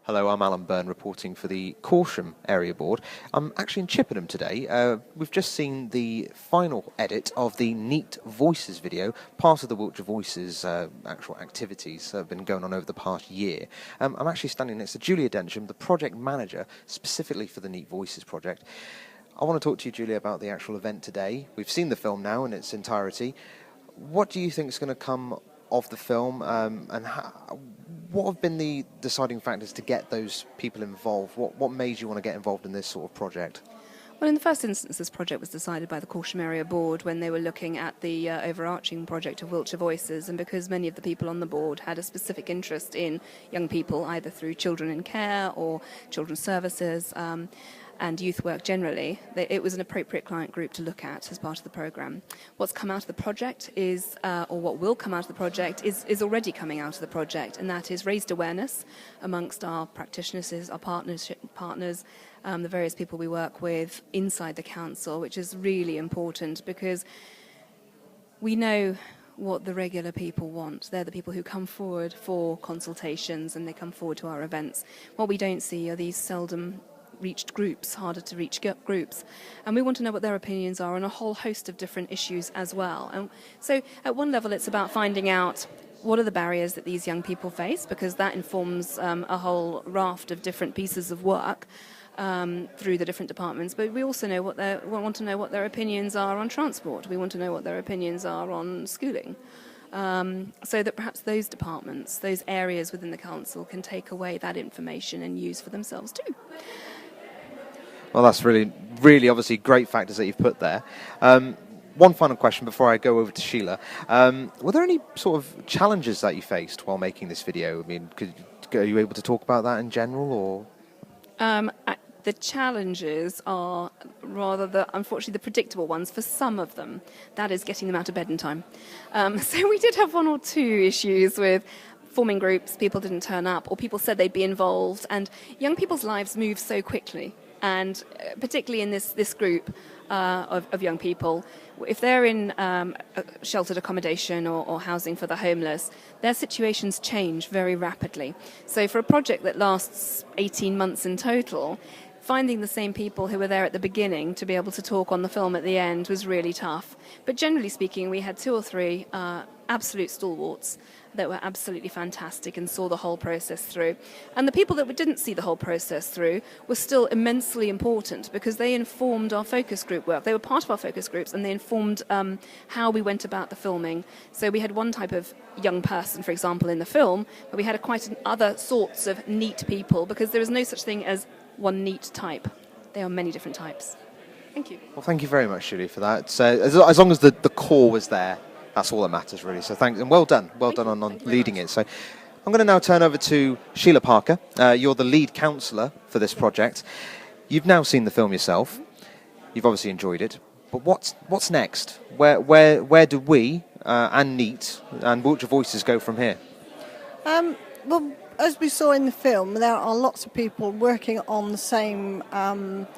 Hello, I'm Alan Byrne reporting for the Corsham Area Board. I'm actually in Chippenham today. We've just seen the final edit of the NEET Voices video, part of the Wiltshire Voices actual activities that have been going on over the past year. I'm actually standing next to Julia Densham, the Project Manager, specifically for the NEET Voices project. I want to talk to you, Julia, about the actual event today. We've seen the film now in its entirety. What do you think is going to come of the film, and what have been the deciding factors to get those people involved? What made you want to get involved in this sort of project? Well, in the first instance, this project was decided by the Corsham Area Board when they were looking at the overarching project of Wiltshire Voices, and because many of the people on the board had a specific interest in young people, either through children in care or children's services, and youth work generally, it was an appropriate client group to look at as part of the programme. What's come out of the project is, or what will come out of the project, is already coming out of the project, and that is raised awareness amongst our practitioners, our partners, the various people we work with inside the council, which is really important because we know what the regular people want. They're the people who come forward for consultations and they come forward to our events. What we don't see are these seldom reached groups, harder to reach groups, and we want to know what their opinions are on a whole host of different issues as well. And so at one level it's about finding out what are the barriers that these young people face, because that informs a whole raft of different pieces of work through the different departments. But we also know want to know what their opinions are on transport. We want to know what their opinions are on schooling. So that perhaps those departments, those areas within the council can take away that information and use for themselves too. Well, that's really obviously great factors that you've put there. One final question before I go over to Sheila. Were there any sort of challenges that you faced while making this video? I mean, are you able to talk about that in general, or? The challenges are rather unfortunately the predictable ones for some of them. That is getting them out of bed in time. So we did have one or two issues with forming groups, people didn't turn up, or people said they'd be involved, and young people's lives move so quickly. And particularly in this group of young people, if they're in sheltered accommodation or housing for the homeless, their situations change very rapidly. So for a project that lasts 18 months in total, finding the same people who were there at the beginning to be able to talk on the film at the end was really tough. But generally speaking, we had 2 or 3 absolute stalwarts that were absolutely fantastic and saw the whole process through. And the people that didn't see the whole process through were still immensely important because they informed our focus group work. They were part of our focus groups and they informed how we went about the filming. So we had one type of young person, for example, in the film, but we had quite other sorts of neat people because there is no such thing as one neat type. There are many different types. Thank you. Well, thank you very much, Julie, for that. So as long as the core was there, that's all that matters, really. So thanks, and well done on leading it. So I'm going to now turn over to Sheila Parker. You're the lead councillor for this project. You've now seen the film yourself. You've obviously enjoyed it. But what's next? Where do we and NEET and Wiltshire Voices go from here? Well, as we saw in the film, there are lots of people working on the same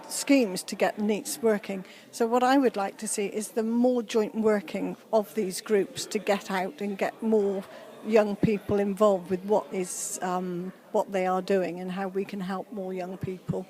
schemes to get NEETs working. So what I would like to see is the more joint working of these groups to get out and get more young people involved with what they are doing and how we can help more young people.